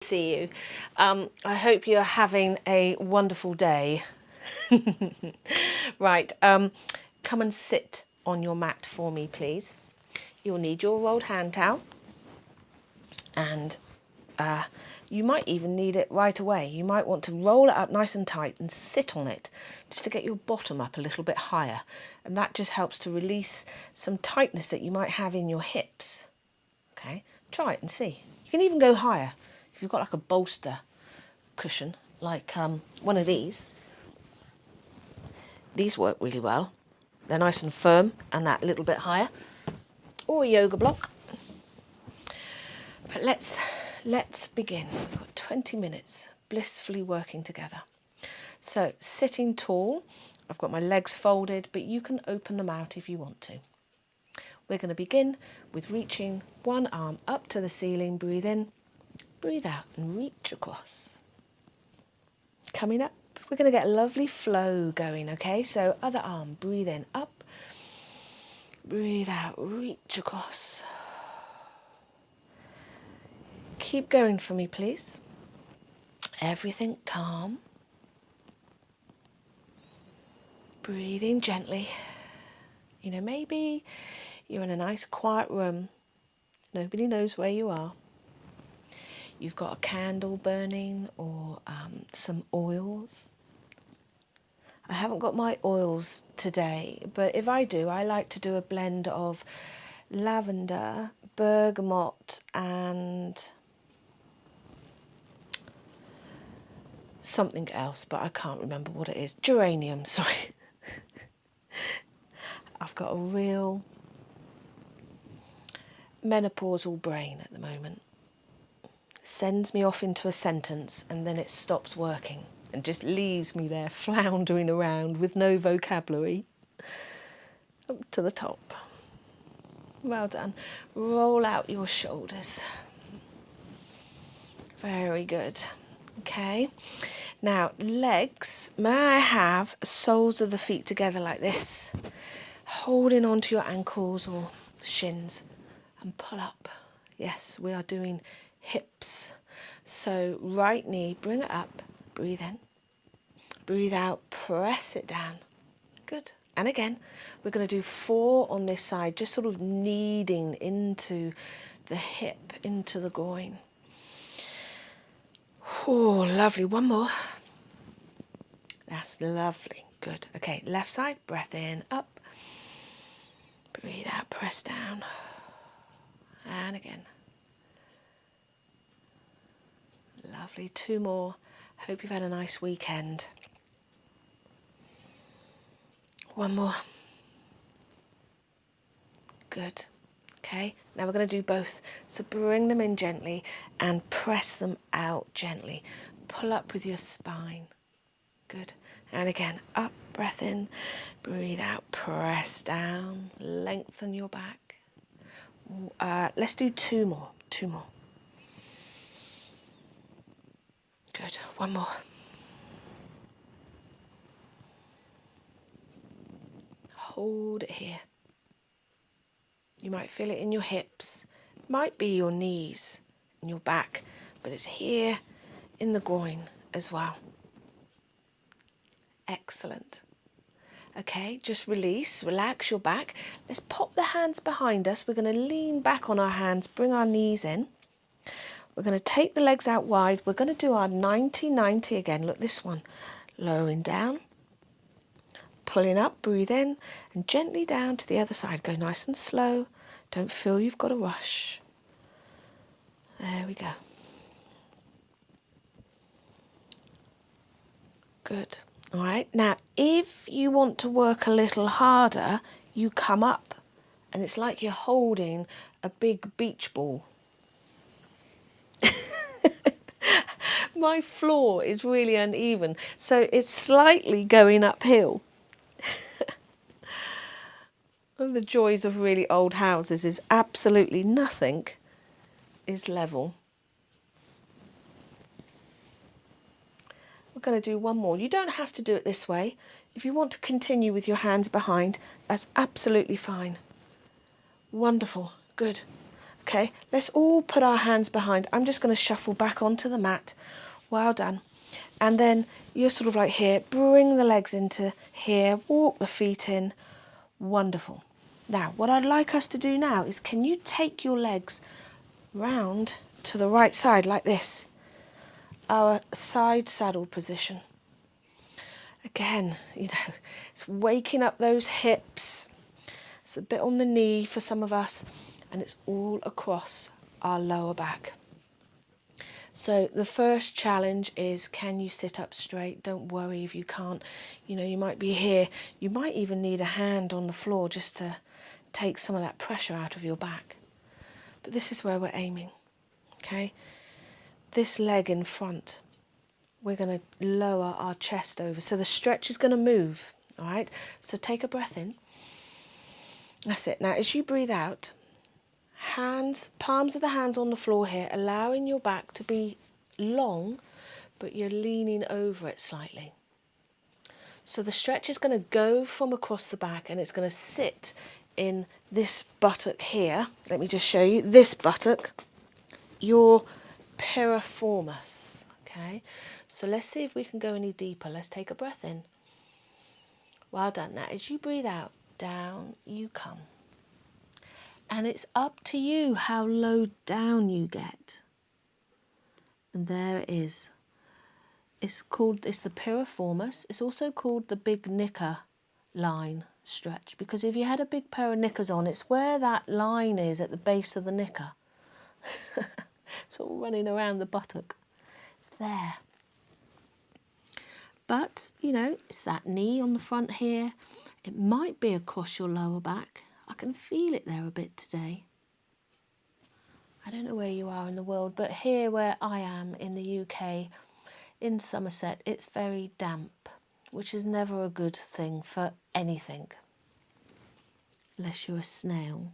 See you. I hope you're having a wonderful day. Right, come and sit on your mat for me, please. You'll need your rolled hand towel, and you might even need it right away. You might want to roll it up nice and tight and sit on it just to get your bottom up a little bit higher, and that just helps to release some tightness that you might have in your hips. Okay, try it and see. You can even go higher. If you've got like a bolster cushion, like one of these work really well. They're nice and firm and that little bit higher. Or a yoga block. But let's begin. We've got 20 minutes blissfully working together. So sitting tall, I've got my legs folded, but you can open them out if you want to. We're going to begin with reaching one arm up to the ceiling. Breathe in, breathe out and reach across. Coming up, we're going to get a lovely flow going, okay? So other arm, breathe in, up, breathe out, reach across. Keep going for me, please. Everything calm. Breathing gently. You know, maybe you're in a nice quiet room. Nobody knows where you are. You've got a candle burning or some oils. I haven't got my oils today, but if I do, I like to do a blend of lavender, bergamot and something else, but I can't remember what it is. Geranium, sorry. I've got a real menopausal brain at the moment. Sends me off into a sentence and then it stops working and just leaves me there floundering around with no vocabulary. Up to the top. Well done. Roll out your shoulders. Very good. Okay. Now, legs, may I have soles of the feet together like this, holding onto your ankles or shins and pull up. Yes, we are doing hips. So right knee, bring it up, breathe in, breathe out, press it down. Good. And again, we're going to do 4 on this side, just sort of kneading into the hip, into the groin. Oh, lovely. One more. That's lovely. Good. Okay, left side, breath in, up. Breathe out, press down. And again. Lovely. 2 more. Hope you've had a nice weekend. 1 more. Good. Okay, now we're going to do both. So bring them in gently and press them out gently. Pull up with your spine. Good. And again, up, breath in, breathe out, press down, lengthen your back. Let's do 2 more. 2 more. Good. 1 more. Hold it here. You might feel it in your hips, might be your knees and your back, but it's here in the groin as well. Excellent. Okay, just release, relax your back. Let's pop the hands behind us. We're going to lean back on our hands, bring our knees in. We're going to take the legs out wide. We're going to do our 90-90 again. Look, this one. Lowering down, pulling up, breathe in, and gently down to the other side. Go nice and slow. Don't feel you've got to rush. There we go. Good. All right. Now, if you want to work a little harder, you come up, and it's like you're holding a big beach ball. My floor is really uneven, so it's slightly going uphill. One of the joys of really old houses is absolutely nothing is level. We're going to do 1 more. You don't have to do it this way. If you want to continue with your hands behind, that's absolutely fine. Wonderful. Good. Okay, let's all put our hands behind. I'm just going to shuffle back onto the mat. Well done. And then you're sort of like here, bring the legs into here, walk the feet in. Wonderful. Now, what I'd like us to do now is, can you take your legs round to the right side like this? Our side saddle position. Again, it's waking up those hips. It's a bit on the knee for some of us, and it's all across our lower back. So the first challenge is, can you sit up straight? Don't worry if you can't. You might be here. You might even need a hand on the floor just to take some of that pressure out of your back. But this is where we're aiming, okay? This leg in front, we're going to lower our chest over. So the stretch is going to move, all right? So take a breath in. That's it. Now, as you breathe out, palms of the hands on the floor here, allowing your back to be long, but you're leaning over it slightly. So the stretch is going to go from across the back and it's going to sit in this buttock here. Let me just show you. This buttock, your piriformis, okay? So let's see if we can go any deeper. Let's take a breath in. Well done. Now, as you breathe out, down you come. And it's up to you how low down you get. And there it is. It's the piriformis. It's also called the big knicker line stretch, because if you had a big pair of knickers on, it's where that line is at the base of the knicker. It's all running around the buttock. It's there. But, it's that knee on the front here. It might be across your lower back. I can feel it there a bit today. I don't know where you are in the world, but here where I am in the UK, in Somerset, it's very damp, which is never a good thing for anything, unless you're a snail.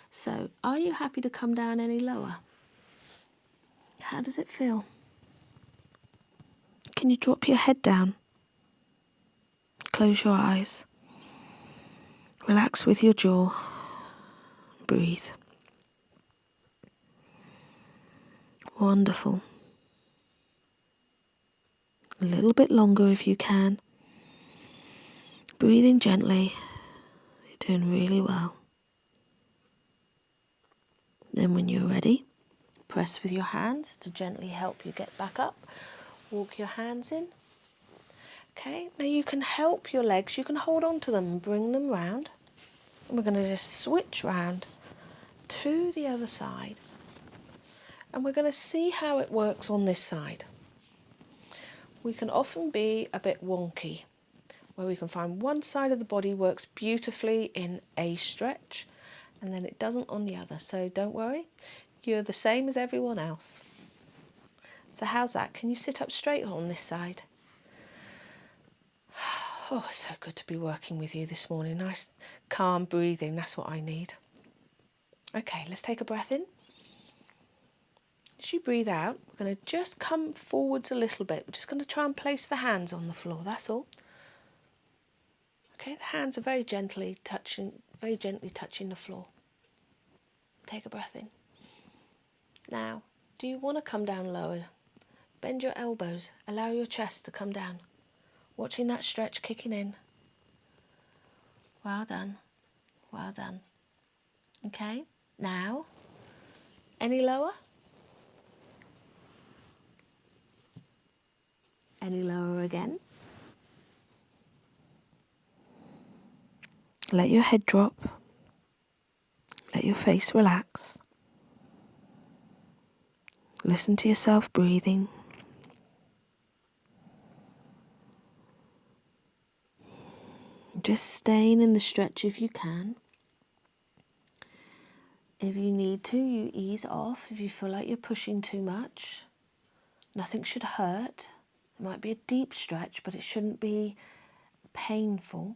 So, are you happy to come down any lower? How does it feel? Can you drop your head down? Close your eyes. Relax with your jaw. Breathe. Wonderful. A little bit longer if you can. Breathing gently. You're doing really well. Then when you're ready, press with your hands to gently help you get back up. Walk your hands in. Okay, now you can help your legs. You can hold on to them and bring them round. And we're going to just switch round to the other side. And we're going to see how it works on this side. We can often be a bit wonky, where we can find one side of the body works beautifully in a stretch, and then it doesn't on the other. So don't worry, you're the same as everyone else. So how's that? Can you sit up straight on this side? Oh, it's so good to be working with you this morning. Nice, calm breathing. That's what I need. Okay, let's take a breath in. As you breathe out, we're going to just come forwards a little bit. We're just going to try and place the hands on the floor. That's all. Okay, the hands are very gently touching the floor. Take a breath in. Now, do you want to come down lower? Bend your elbows. Allow your chest to come down. Watching that stretch kicking in. Well done. Well done. Okay, now, any lower? Any lower again? Let your head drop. Let your face relax. Listen to yourself breathing. Just staying in the stretch if you can. If you need to, you ease off if you feel like you're pushing too much. Nothing should hurt. It might be a deep stretch, but it shouldn't be painful.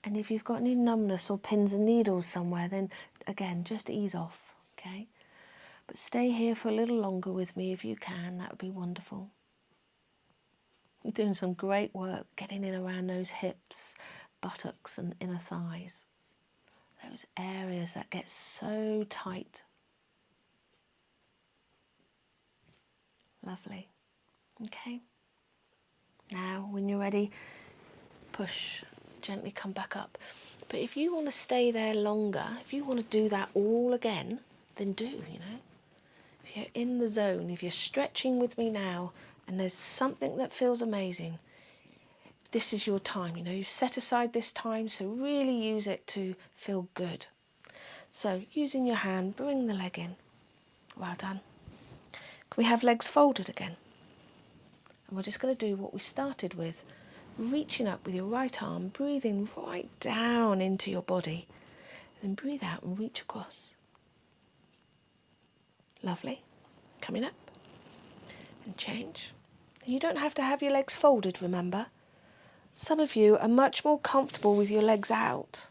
And if you've got any numbness or pins and needles somewhere, then again, just ease off, okay? But stay here for a little longer with me if you can. That would be wonderful. You're doing some great work getting in around those hips, buttocks and inner thighs. those areas that get so tight. Lovely. Okay. Now, when you're ready, push, gently come back up. But if you want to stay there longer, if you want to do that all again, then do, you know. If you're in the zone, if you're stretching with me now and there's something that feels amazing, this is your time, you know. You've set aside this time, so really use it to feel good. So, using your hand, bring the leg in. Well done. Can we have legs folded again? And we're just going to do what we started with. Reaching up with your right arm, breathing right down into your body. Then breathe out and reach across. Lovely. Coming up. And change. You don't have to have your legs folded, remember. Some of you are much more comfortable with your legs out.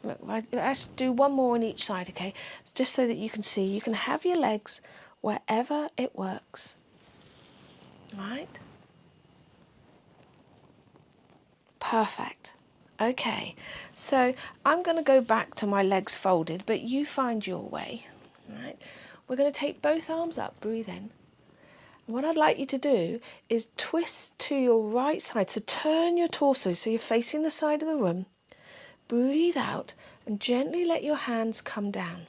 Let's do one more on each side, okay? It's just so that you can see. You can have your legs wherever it works. Right? Perfect. Okay, so I'm going to go back to my legs folded, but you find your way. Right? We're going to take both arms up, breathe in. What I'd like you to do is twist to your right side, so turn your torso so you're facing the side of the room. Breathe out and gently let your hands come down.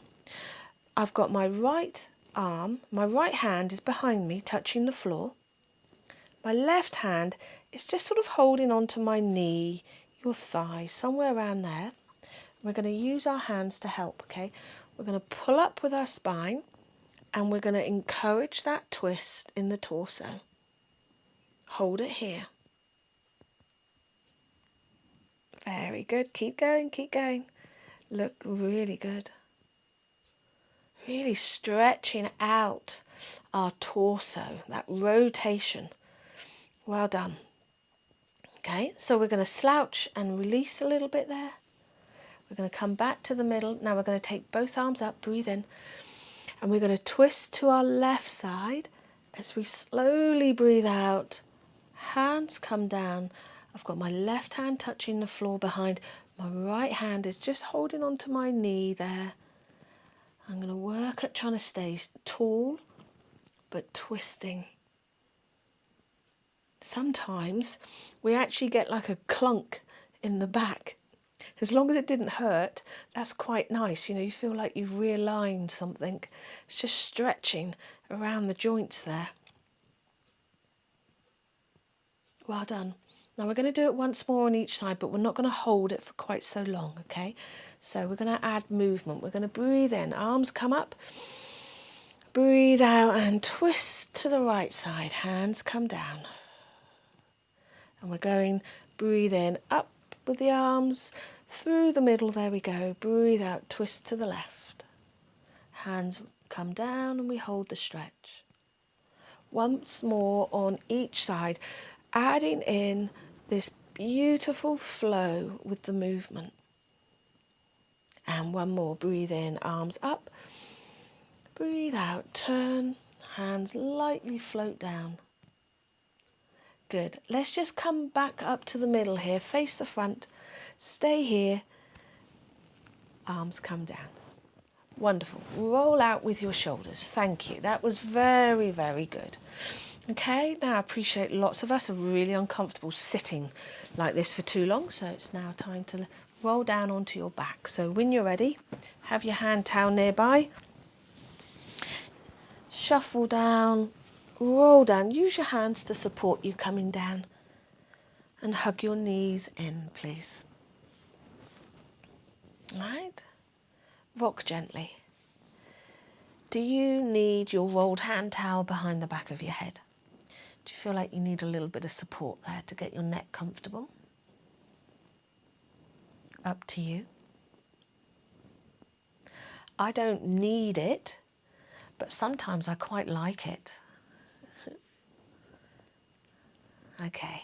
I've got my right arm, my right hand is behind me touching the floor. My left hand is just sort of holding onto my knee, your thigh, somewhere around there. We're going to use our hands to help, okay? We're going to pull up with our spine and we're going to encourage that twist in the torso. Hold it here. Very good. Keep going, keep going. Look really good. Really stretching out our torso, that rotation. Well done. Okay, so we're going to slouch and release a little bit there. We're going to come back to the middle. Now we're going to take both arms up, breathe in. And we're going to twist to our left side as we slowly breathe out. Hands come down. I've got my left hand touching the floor behind. My right hand is just holding onto my knee there. I'm going to work at trying to stay tall, but twisting. Sometimes we actually get like a clunk in the back. As long as it didn't hurt, that's quite nice. You know, you feel like you've realigned something. It's just stretching around the joints there. Well done. Now we're going to do it once more on each side, but we're not going to hold it for quite so long, okay? So we're going to add movement. We're going to breathe in, arms come up, breathe out and twist to the right side, hands come down. And we're going, breathe in, up with the arms, through the middle, there we go. Breathe out, twist to the left. Hands come down and we hold the stretch. Once more on each side, adding in this beautiful flow with the movement. And one more, breathe in, arms up. Breathe out, turn, hands lightly float down. Good. Let's just come back up to the middle here, face the front, stay here, arms come down. Wonderful. Roll out with your shoulders. Thank you. That was very, very good. Okay, now I appreciate lots of us are really uncomfortable sitting like this for too long, so it's now time to roll down onto your back. So when you're ready, have your hand towel nearby. Shuffle down, roll down. Use your hands to support you coming down. And hug your knees in, please. All right. Rock gently. Do you need your rolled hand towel behind the back of your head? Do you feel like you need a little bit of support there to get your neck comfortable? Up to you. I don't need it, but sometimes I quite like it. Okay.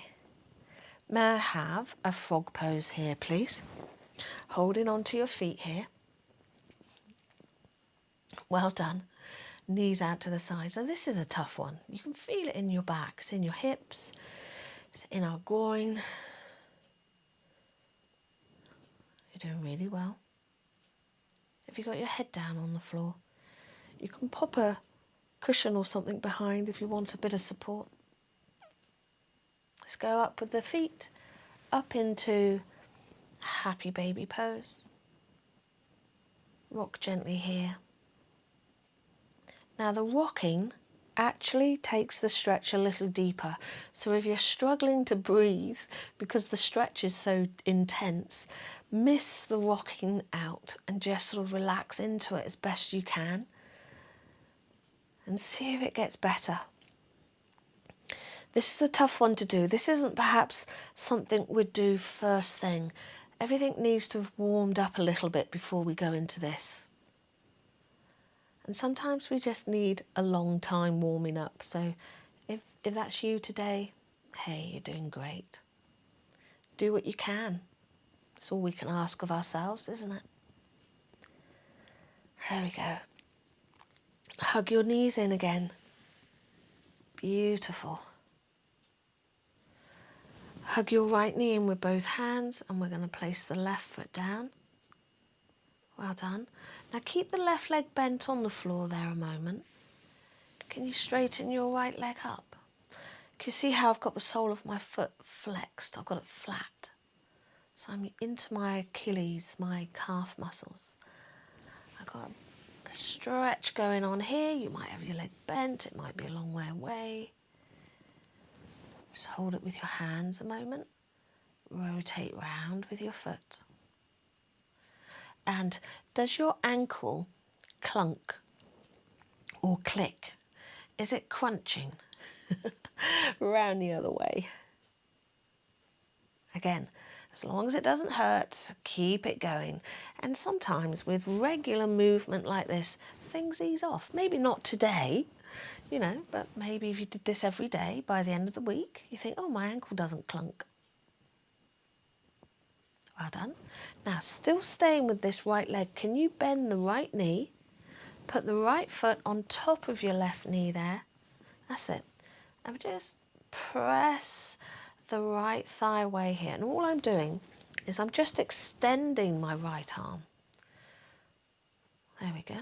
May I have a frog pose here, please? Holding onto your feet here. Well done. Knees out to the side. So this is a tough one. You can feel it in your back. It's in your hips. It's in our groin. You're doing really well. If you've got your head down on the floor, you can pop a cushion or something behind if you want a bit of support. Let's go up with the feet, up into happy baby pose. Rock gently here. Now the rocking actually takes the stretch a little deeper. So if you're struggling to breathe because the stretch is so intense, miss the rocking out and just sort of relax into it as best you can and see if it gets better. This is a tough one to do. This isn't perhaps something we'd do first thing. Everything needs to have warmed up a little bit before we go into this. And sometimes we just need a long time warming up. So if that's you today, hey, you're doing great. Do what you can. It's all we can ask of ourselves, isn't it? There we go. Hug your knees in again. Beautiful. Hug your right knee in with both hands, and we're going to place the left foot down. Well done. Now keep the left leg bent on the floor there a moment. Can you straighten your right leg up? Can you see how I've got the sole of my foot flexed? I've got it flat. So I'm into my Achilles, my calf muscles. I've got a stretch going on here. You might have your leg bent. It might be a long way away. Just hold it with your hands a moment. Rotate round with your foot. And does your ankle clunk or click? Is it crunching? Round the other way. Again, as long as it doesn't hurt, keep it going. And sometimes with regular movement like this, things ease off. Maybe not today, but maybe if you did this every day, by the end of the week, you think, oh, my ankle doesn't clunk. Well done. Now, still staying with this right leg, can you bend the right knee, put the right foot on top of your left knee there? That's it. And just press the right thigh away here. And all I'm doing is I'm just extending my right arm. There we go.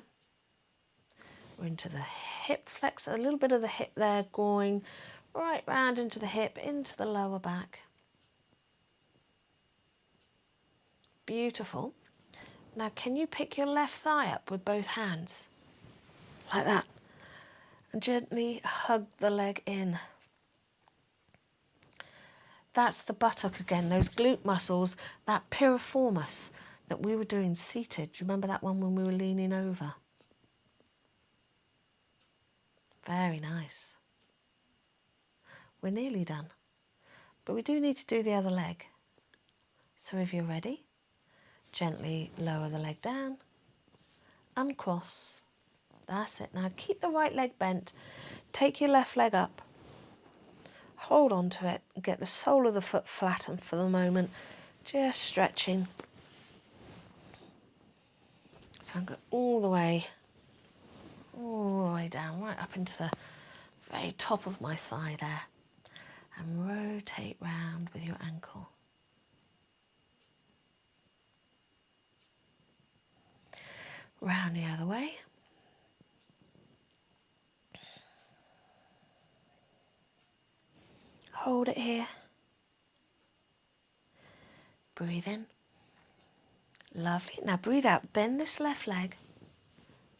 We're into the hip flex, a little bit of the hip there, going right round into the hip, into the lower back. Beautiful. Now, can you pick your left thigh up with both hands? Like that. And gently hug the leg in. That's the buttock again, those glute muscles, that piriformis that we were doing seated. Do you remember that one when we were leaning over? Very nice. We're nearly done. But we do need to do the other leg. So if you're ready, gently lower the leg down, uncross. That's it. Now keep the right leg bent. Take your left leg up. Hold on to it and get the sole of the foot flattened for the moment. Just stretching. So I'm going all the way down, right up into the very top of my thigh there. And rotate round with your ankle. Round the other way. Hold it here. Breathe in. Lovely. Now breathe out. Bend this left leg.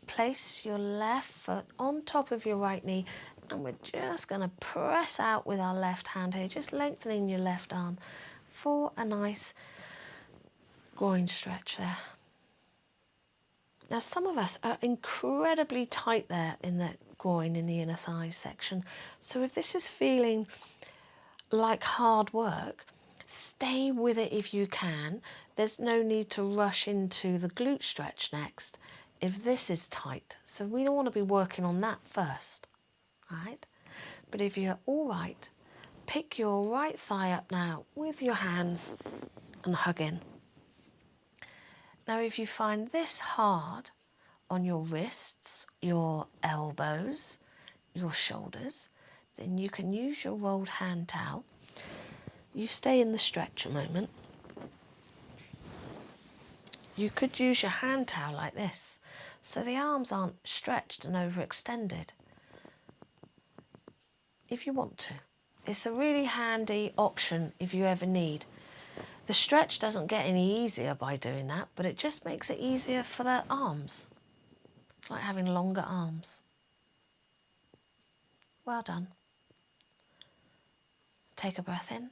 Place your left foot on top of your right knee. And we're just going to press out with our left hand here. Just lengthening your left arm for a nice groin stretch there. Now some of us are incredibly tight there in the groin, in the inner thigh section. So if this is feeling like hard work, stay with it if you can. There's no need to rush into the glute stretch next if this is tight. So we don't want to be working on that first, right? But if you're all right, pick your right thigh up now with your hands and hug in. Now if you find this hard on your wrists, your elbows, your shoulders, then you can use your rolled hand towel. You stay in the stretch a moment. you could use your hand towel like this, so the arms aren't stretched and overextended, if you want to. It's a really handy option if you ever need. The stretch doesn't get any easier by doing that, but it just makes it easier for the arms. It's like having longer arms. Well done. Take a breath in.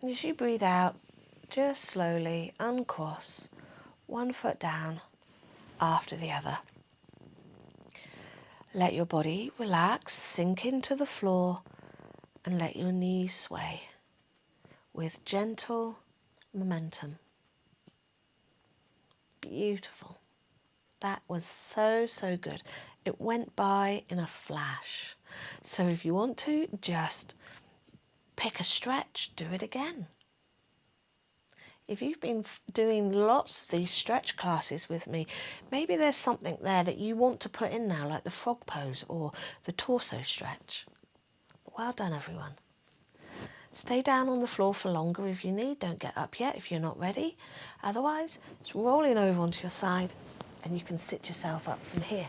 And as you breathe out, just slowly uncross one foot down after the other. Let your body relax, sink into the floor, and let your knees sway with gentle momentum. Beautiful. That was so, so good. It went by in a flash. So if you want to, just pick a stretch, do it again. If you've been doing lots of these stretch classes with me, maybe there's something there that you want to put in now, like the frog pose or the torso stretch. Well done, everyone. Stay down on the floor for longer if you need. Don't get up yet if you're not ready. Otherwise, it's rolling over onto your side and you can sit yourself up from here.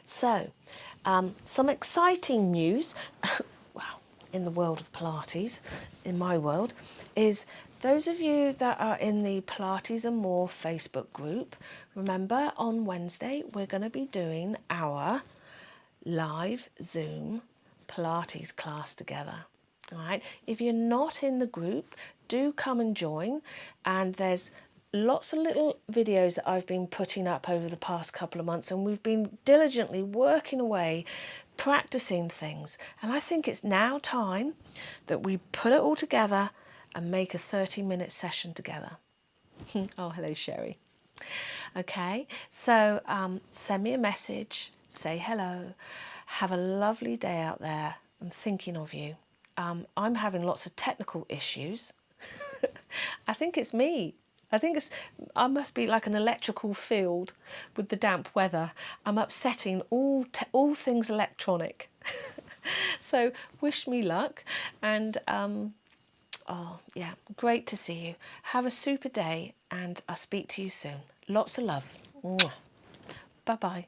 So, some exciting news, well, in the world of Pilates, in my world, is those of you that are in the Pilates and More Facebook group, remember on Wednesday we're going to be doing our live Zoom Pilates class together. All right, if you're not in the group, do come and join, and there's lots of little videos that I've been putting up over the past couple of months, and we've been diligently working away, practicing things, and I think it's now time that we put it all together and make a 30-minute session together. Oh, hello, Sherry. Okay, so send me a message, say hello, have a lovely day out there. I'm thinking of you. I'm having lots of technical issues. I think it's me. I must be like an electrical field with the damp weather. I'm upsetting all things electronic. So wish me luck, and oh yeah, great to see you. Have a super day, and I'll speak to you soon. Lots of love. Bye bye.